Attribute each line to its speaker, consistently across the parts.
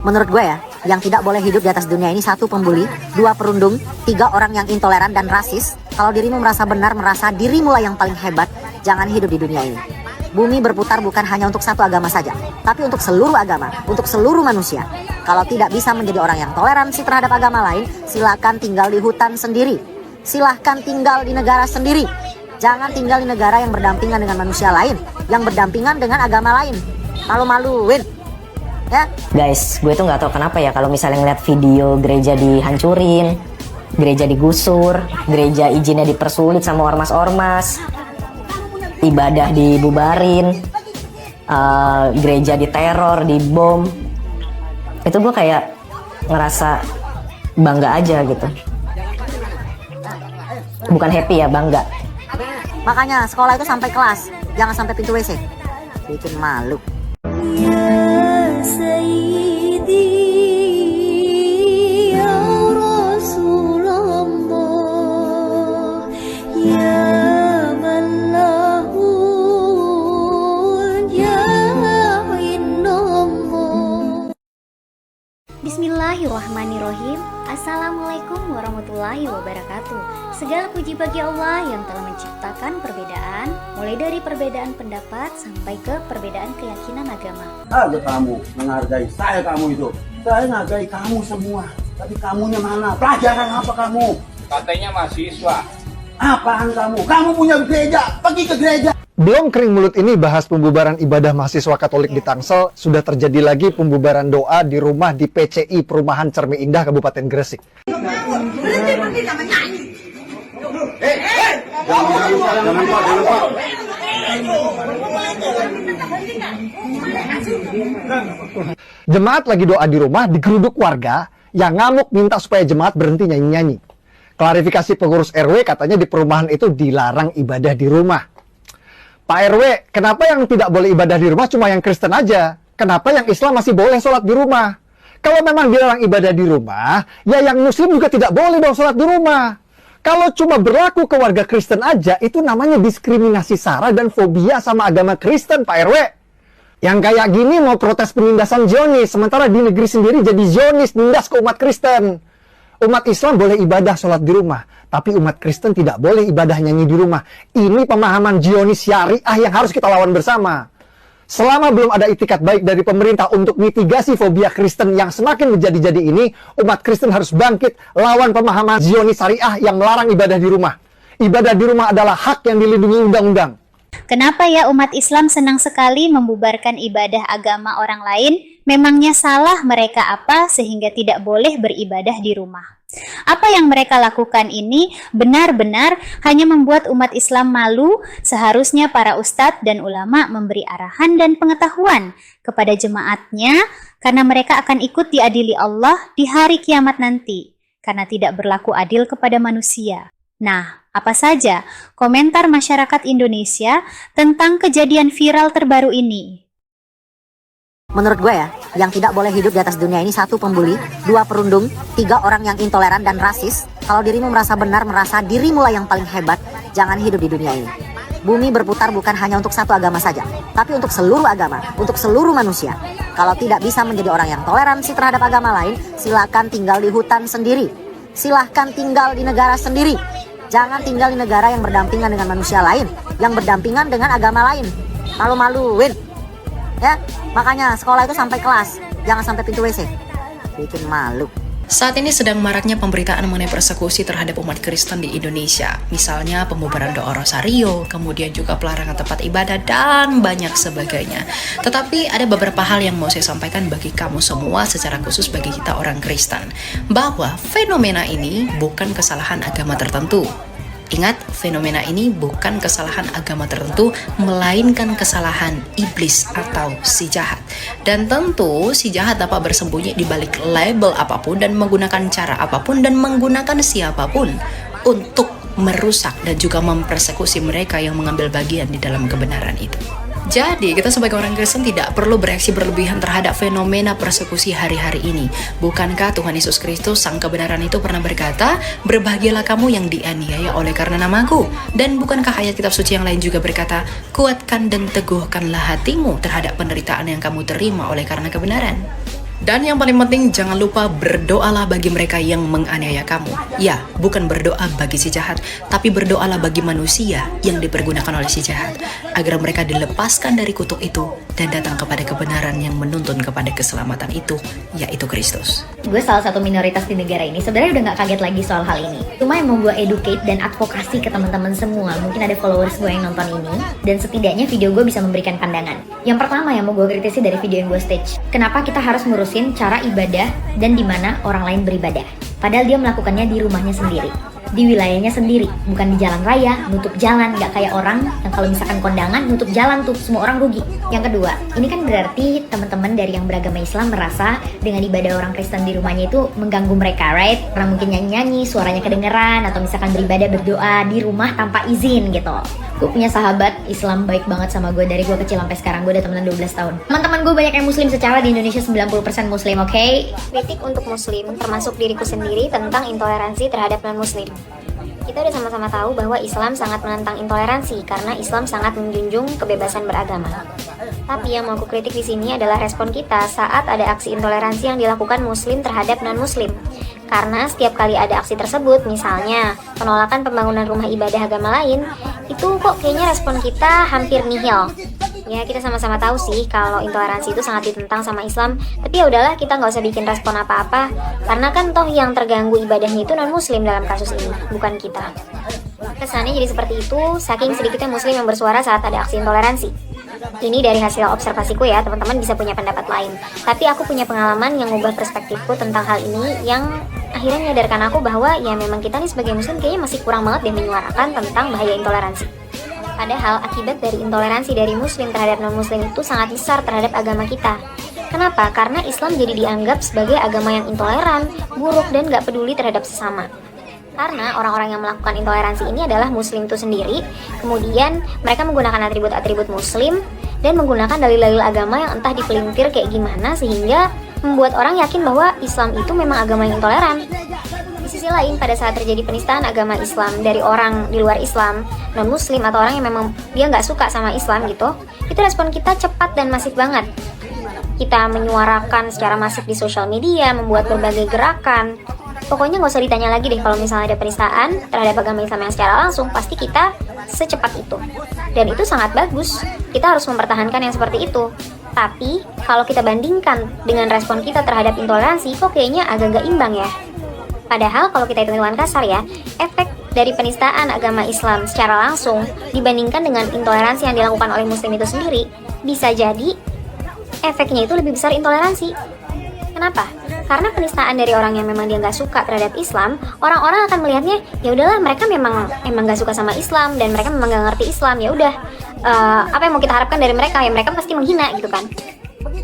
Speaker 1: Menurut gue ya, yang tidak boleh hidup di atas dunia ini: 1, pembuli; 2, perundung; 3, orang yang intoleran dan rasis. Kalau dirimu merasa benar, merasa dirimu lah yang paling hebat, jangan hidup di dunia ini. Bumi berputar bukan hanya untuk satu agama saja, tapi untuk seluruh agama, untuk seluruh manusia. Kalau tidak bisa menjadi orang yang toleransi terhadap agama lain, silakan tinggal di hutan sendiri. Silahkan tinggal di negara sendiri. Jangan tinggal di negara yang berdampingan dengan manusia lain, yang berdampingan dengan agama lain. Malu-maluin. Ya.
Speaker 2: Guys, gue tuh nggak tahu kenapa ya kalau misalnya ngeliat video gereja dihancurin, gereja digusur, gereja izinnya dipersulit sama ormas-ormas, ibadah dibubarin, gereja diteror, dibom, itu gue kayak ngerasa bangga aja gitu. Bukan happy ya, bangga.
Speaker 1: Makanya sekolah itu sampai kelas, jangan sampai pintu WC. Bikin malu.
Speaker 3: Bismillahirrahmanirrahim. Assalamualaikum warahmatullahi wabarakatuh. Segala puji bagi Allah yang telah menciptakan perbedaan, mulai dari perbedaan pendapat sampai ke perbedaan keyakinan agama.
Speaker 4: Ada kamu menghargai saya, kamu itu. Saya menghargai kamu semua. Tapi kamunya mana? Pelajaran apa kamu?
Speaker 5: Katanya mahasiswa.
Speaker 4: Apaan kamu? Kamu punya gereja, pergi ke gereja.
Speaker 6: Belum kering mulut ini bahas pembubaran ibadah mahasiswa Katolik di Tangsel, sudah terjadi lagi pembubaran doa di rumah di PCI Perumahan Cermi Indah, Kabupaten Gresik. Jemaat lagi doa di rumah, digeruduk warga yang ngamuk minta supaya jemaat berhenti nyanyi-nyanyi. Klarifikasi pengurus RW, katanya di perumahan itu dilarang ibadah di rumah. Pak RW, kenapa yang tidak boleh ibadah di rumah cuma yang Kristen aja? Kenapa yang Islam masih boleh sholat di rumah? Kalau memang dilarang ibadah di rumah, ya yang Muslim juga tidak boleh dong sholat di rumah. Kalau cuma berlaku ke warga Kristen aja, itu namanya diskriminasi sara dan fobia sama agama Kristen, Pak RW. Yang kayak gini mau protes penindasan Zionis, sementara di negeri sendiri jadi Zionis, nindas ke umat Kristen. Umat Islam boleh ibadah sholat di rumah, tapi umat Kristen tidak boleh ibadah nyanyi di rumah. Ini pemahaman Zionis syariah yang harus kita lawan bersama. Selama belum ada itikat baik dari pemerintah untuk mitigasi fobia Kristen yang semakin menjadi-jadi ini, umat Kristen harus bangkit lawan pemahaman Zionis syariah yang melarang ibadah di rumah. Ibadah di rumah adalah hak yang dilindungi undang-undang.
Speaker 3: Kenapa ya umat Islam senang sekali membubarkan ibadah agama orang lain? Memangnya salah mereka apa sehingga tidak boleh beribadah di rumah? Apa yang mereka lakukan ini benar-benar hanya membuat umat Islam malu. Seharusnya para ustadz dan ulama memberi arahan dan pengetahuan kepada jemaatnya, karena mereka akan ikut diadili Allah di hari kiamat nanti, karena tidak berlaku adil kepada manusia. Nah, apa saja komentar masyarakat Indonesia tentang kejadian viral terbaru ini?
Speaker 1: Menurut gue ya, yang tidak boleh hidup di atas dunia ini: 1, pembuli; 2, perundung; 3, orang yang intoleran dan rasis. Kalau dirimu merasa benar, merasa dirimu lah yang paling hebat, jangan hidup di dunia ini. Bumi berputar bukan hanya untuk satu agama saja, tapi untuk seluruh agama, untuk seluruh manusia. Kalau tidak bisa menjadi orang yang toleransi terhadap agama lain, silakan tinggal di hutan sendiri. Silahkan tinggal di negara sendiri. Jangan tinggal di negara yang berdampingan dengan manusia lain, yang berdampingan dengan agama lain. Malu-maluin. Ya, makanya sekolah itu sampai kelas, jangan sampai pintu WC. Bikin malu.
Speaker 7: Saat ini sedang maraknya pemberitaan mengenai persekusi terhadap umat Kristen di Indonesia. Misalnya pembubaran doa Rosario, kemudian juga pelarangan tempat ibadah, dan banyak sebagainya. Tetapi ada beberapa hal yang mau saya sampaikan bagi kamu semua, secara khusus bagi kita orang Kristen, bahwa fenomena ini bukan kesalahan agama tertentu. Ingat, fenomena ini bukan kesalahan agama tertentu, melainkan kesalahan iblis atau si jahat. Dan tentu si jahat dapat bersembunyi di balik label apapun dan menggunakan cara apapun dan menggunakan siapapun untuk merusak dan juga mempersekusi mereka yang mengambil bagian di dalam kebenaran itu. Jadi, kita sebagai orang Kristen tidak perlu bereaksi berlebihan terhadap fenomena persekusi hari-hari ini. Bukankah Tuhan Yesus Kristus, Sang Kebenaran itu pernah berkata, "Berbahagialah kamu yang dianiaya oleh karena namaku." Dan bukankah ayat kitab suci yang lain juga berkata, "Kuatkan dan teguhkanlah hatimu terhadap penderitaan yang kamu terima oleh karena kebenaran." Dan yang paling penting, jangan lupa berdoalah bagi mereka yang menganiaya kamu. Ya, bukan berdoa bagi si jahat, tapi berdoalah bagi manusia yang dipergunakan oleh si jahat, agar mereka dilepaskan dari kutuk itu dan datang kepada kebenaran yang menuntun kepada keselamatan itu, yaitu Kristus.
Speaker 8: Gue salah satu minoritas di negara ini, sebenarnya udah gak kaget lagi soal hal ini. Cuma yang mau gue educate dan advokasi ke teman-teman semua, mungkin ada followers gue yang nonton ini, dan setidaknya video gue bisa memberikan pandangan. Yang pertama yang mau gue kritisi dari video yang gue stage, kenapa kita harus ngurusin cara ibadah dan di mana orang lain beribadah, padahal dia melakukannya di rumahnya sendiri, di wilayahnya sendiri, bukan di jalan raya, nutup jalan, gak kayak orang yang kalau misalkan kondangan nutup jalan tuh semua orang rugi. Yang kedua, ini kan berarti teman-teman dari yang beragama Islam merasa dengan ibadah orang Kristen di rumahnya itu mengganggu mereka, right? Karena mungkin nyanyi-nyanyi, suaranya kedengeran, atau misalkan beribadah berdoa di rumah tanpa izin gitu. Gue punya sahabat Islam baik banget sama gue dari gue kecil sampai sekarang. Gue udah temenan 12 tahun. Teman-teman gue banyak yang muslim, secara di Indonesia 90% muslim, oke?
Speaker 9: Kritik untuk muslim, termasuk diriku sendiri, tentang intoleransi terhadap non-muslim. Kita udah sama-sama tahu bahwa Islam sangat menentang intoleransi karena Islam sangat menjunjung kebebasan beragama. Tapi yang mau aku kritik di sini adalah respon kita saat ada aksi intoleransi yang dilakukan muslim terhadap non-muslim. Karena setiap kali ada aksi tersebut, misalnya penolakan pembangunan rumah ibadah agama lain, itu kok kayaknya respon kita hampir nihil. Ya, kita sama-sama tahu sih kalau intoleransi itu sangat ditentang sama Islam, tapi ya udahlah, kita nggak usah bikin respon apa-apa, karena kan toh yang terganggu ibadahnya itu non-muslim dalam kasus ini, bukan kita. Kesannya jadi seperti itu, saking sedikitnya muslim yang bersuara saat ada aksi intoleransi. Ini dari hasil observasiku ya, teman-teman bisa punya pendapat lain. Tapi aku punya pengalaman yang mengubah perspektifku tentang hal ini, yang akhirnya menyadarkan aku bahwa ya memang kita nih sebagai muslim kayaknya masih kurang banget deh menyuarakan tentang bahaya intoleransi. Padahal akibat dari intoleransi dari muslim terhadap non-muslim itu sangat besar terhadap agama kita. Kenapa? Karena Islam jadi dianggap sebagai agama yang intoleran, buruk, dan gak peduli terhadap sesama. Karena orang-orang yang melakukan intoleransi ini adalah muslim itu sendiri, kemudian mereka menggunakan atribut-atribut muslim dan menggunakan dalil-dalil agama yang entah dipelintir kayak gimana, sehingga membuat orang yakin bahwa Islam itu memang agama yang intoleran. Di sisi lain, pada saat terjadi penistaan agama Islam dari orang di luar Islam, non-muslim atau orang yang memang dia nggak suka sama Islam gitu, itu respon kita cepat dan masif banget. Kita menyuarakan secara masif di sosial media, membuat berbagai gerakan. Pokoknya nggak usah ditanya lagi deh, kalau misalnya ada penistaan terhadap agama Islam yang secara langsung, pasti kita secepat itu. Dan itu sangat bagus, kita harus mempertahankan yang seperti itu. Tapi, kalau kita bandingkan dengan respon kita terhadap intoleransi, kok kayaknya agak nggak imbang ya. Padahal kalau kita hitung-hitungan kasar ya, efek dari penistaan agama Islam secara langsung dibandingkan dengan intoleransi yang dilakukan oleh muslim itu sendiri, bisa jadi efeknya itu lebih besar intoleransi. Kenapa? Karena penistaan dari orang yang memang dia nggak suka terhadap Islam, orang-orang akan melihatnya, ya udahlah, mereka memang nggak suka sama Islam dan mereka memang nggak ngerti Islam, ya udah, apa yang mau kita harapkan dari mereka? Ya mereka pasti menghina gitu kan.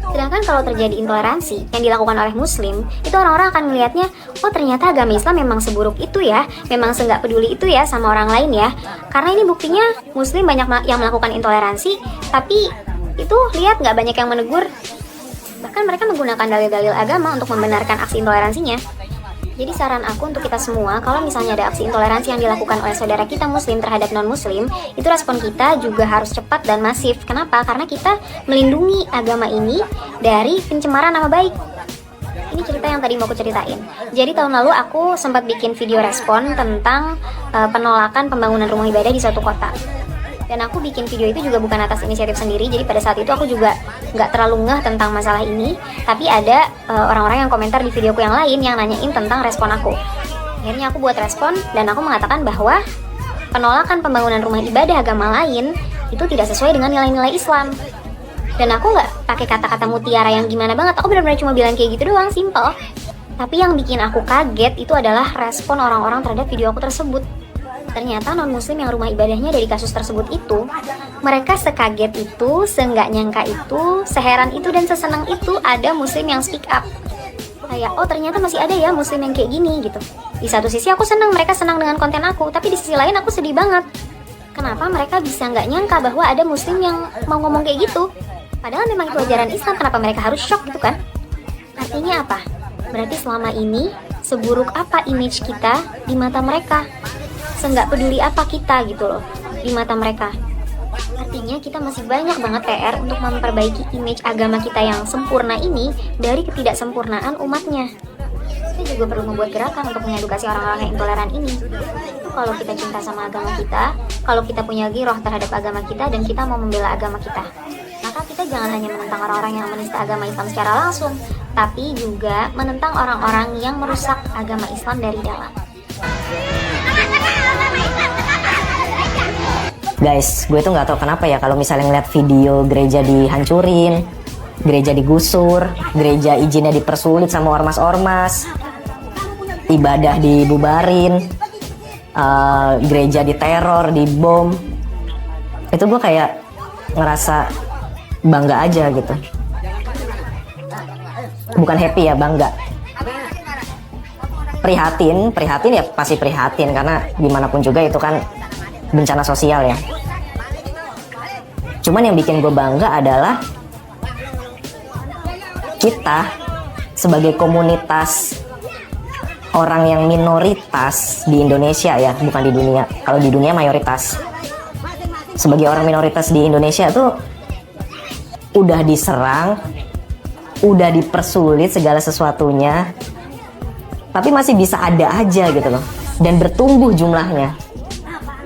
Speaker 9: Sedangkan kalau terjadi intoleransi yang dilakukan oleh muslim, itu orang-orang akan melihatnya, oh ternyata agama Islam memang seburuk itu ya, memang nggak peduli itu ya sama orang lain ya. Karena ini buktinya muslim banyak yang melakukan intoleransi, tapi itu lihat nggak banyak yang menegur. Bahkan mereka menggunakan dalil-dalil agama untuk membenarkan aksi intoleransinya. Jadi saran aku untuk kita semua, kalau misalnya ada aksi intoleransi yang dilakukan oleh saudara kita muslim terhadap non-muslim, itu respon kita juga harus cepat dan masif. Kenapa? Karena kita melindungi agama ini dari pencemaran nama baik. Ini cerita yang tadi mau aku ceritain. Jadi tahun lalu aku sempat bikin video respon tentang penolakan pembangunan rumah ibadah di suatu kota. Dan aku bikin video itu juga bukan atas inisiatif sendiri. Jadi pada saat itu aku juga nggak terlalu ngeh tentang masalah ini. Tapi ada orang-orang yang komentar di videoku yang lain yang nanyain tentang respon aku. Akhirnya aku buat respon dan aku mengatakan bahwa penolakan pembangunan rumah ibadah agama lain itu tidak sesuai dengan nilai-nilai Islam. Dan aku nggak pakai kata-kata mutiara yang gimana banget. Aku benar-benar cuma bilang kayak gitu doang, simple. Tapi yang bikin aku kaget itu adalah respon orang-orang terhadap video aku tersebut. Ternyata non-muslim yang rumah ibadahnya dari kasus tersebut itu, mereka sekaget itu, seenggak nyangka itu, seheran itu, dan sesenang itu ada muslim yang speak up. Kayak, oh ternyata masih ada ya muslim yang kayak gini gitu. Di satu sisi aku senang, mereka senang dengan konten aku, tapi di sisi lain aku sedih banget. Kenapa mereka bisa nggak nyangka bahwa ada muslim yang mau ngomong kayak gitu? Padahal memang itu ajaran Islam, kenapa mereka harus shock gitu kan? Artinya apa? Berarti selama ini, seburuk apa image kita di mata mereka? Seenggak peduli apa kita gitu loh di mata mereka. Artinya Artinya kita masih banyak banget PR untuk memperbaiki image agama kita yang sempurna ini dari ketidaksempurnaan umatnya. Kita juga perlu membuat gerakan untuk mengedukasi orang-orang yang intoleran ini. Itu kalau kita cinta sama agama kita, kalau kita punya giroh terhadap agama kita, dan kita mau membela agama kita. Maka kita jangan hanya menentang orang-orang yang menista agama Islam secara langsung, tapi juga menentang orang-orang yang merusak agama Islam dari dalam.
Speaker 2: Guys, gue tuh nggak tahu kenapa ya kalau misalnya ngeliat video gereja dihancurin, gereja digusur, gereja izinnya dipersulit sama ormas-ormas, ibadah dibubarin, gereja diteror, dibom. Itu gue kayak ngerasa bangga aja gitu. Bukan happy ya, bangga. Prihatin ya pasti prihatin, karena gimana pun juga itu kan bencana sosial ya. Cuman yang bikin gue bangga adalah kita sebagai komunitas orang yang minoritas di Indonesia ya, bukan di dunia. Kalau di dunia mayoritas. Sebagai orang minoritas di Indonesia tuh udah diserang, udah dipersulit segala sesuatunya, tapi masih bisa ada aja gitu loh, dan bertumbuh jumlahnya.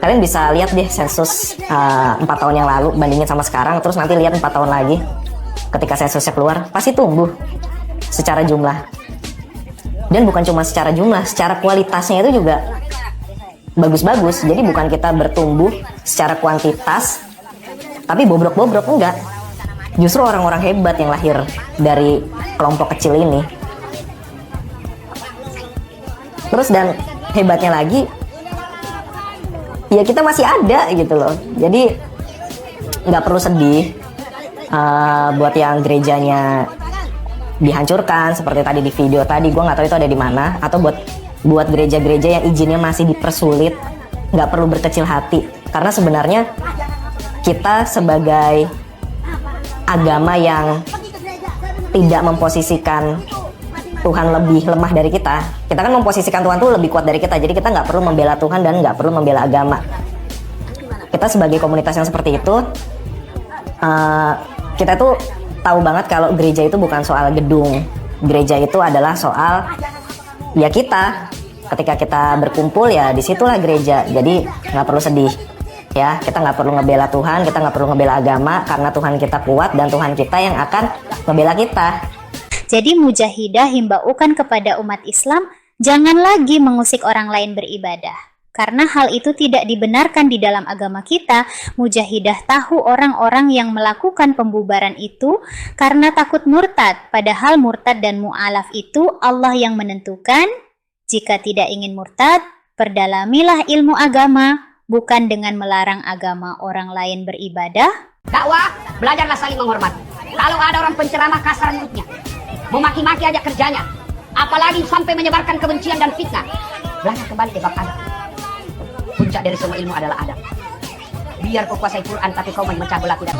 Speaker 2: Kalian bisa lihat deh sensus 4 tahun yang lalu bandingin sama sekarang, terus nanti lihat 4 tahun lagi ketika sensusnya keluar, pasti tumbuh secara jumlah. Dan bukan cuma secara jumlah, secara kualitasnya itu juga bagus-bagus. Jadi bukan kita bertumbuh secara kuantitas tapi bobrok-bobrok, enggak. Justru orang-orang hebat yang lahir dari kelompok kecil ini. Terus dan hebatnya lagi, ya kita masih ada gitu loh. Jadi nggak perlu sedih buat yang gerejanya dihancurkan seperti tadi di video tadi. Gue nggak tahu itu ada di mana. Atau buat gereja-gereja yang izinnya masih dipersulit, nggak perlu berkecil hati. Karena sebenarnya kita sebagai agama yang tidak memposisikan Tuhan lebih lemah dari kita kan memposisikan Tuhan tuh lebih kuat dari kita. Jadi kita nggak perlu membela Tuhan dan nggak perlu membela agama. Kita sebagai komunitas yang seperti itu, kita tuh tahu banget kalau gereja itu bukan soal gedung. Gereja itu adalah soal ya kita. Ketika kita berkumpul ya disitulah gereja. Jadi nggak perlu sedih ya. Kita nggak perlu ngebela Tuhan, kita nggak perlu ngebela agama, karena Tuhan kita kuat dan Tuhan kita yang akan ngebela kita.
Speaker 3: Jadi Mujahidah himbaukan kepada umat Islam, jangan lagi mengusik orang lain beribadah. Karena hal itu tidak dibenarkan di dalam agama kita. Mujahidah tahu orang-orang yang melakukan pembubaran itu karena takut murtad. Padahal murtad dan mu'alaf itu Allah yang menentukan. Jika tidak ingin murtad, perdalamilah ilmu agama, bukan dengan melarang agama orang lain beribadah.
Speaker 10: Dakwah, belajarlah saling menghormat. Kalau ada orang penceramah kasar mulutnya, memaki-maki aja kerjanya, apalagi sampai menyebarkan kebencian dan fitnah, belajar kembali di bab adab. Puncak dari semua ilmu adalah adab. Biar kau kuasai Quran tapi kau memecah belah tidak.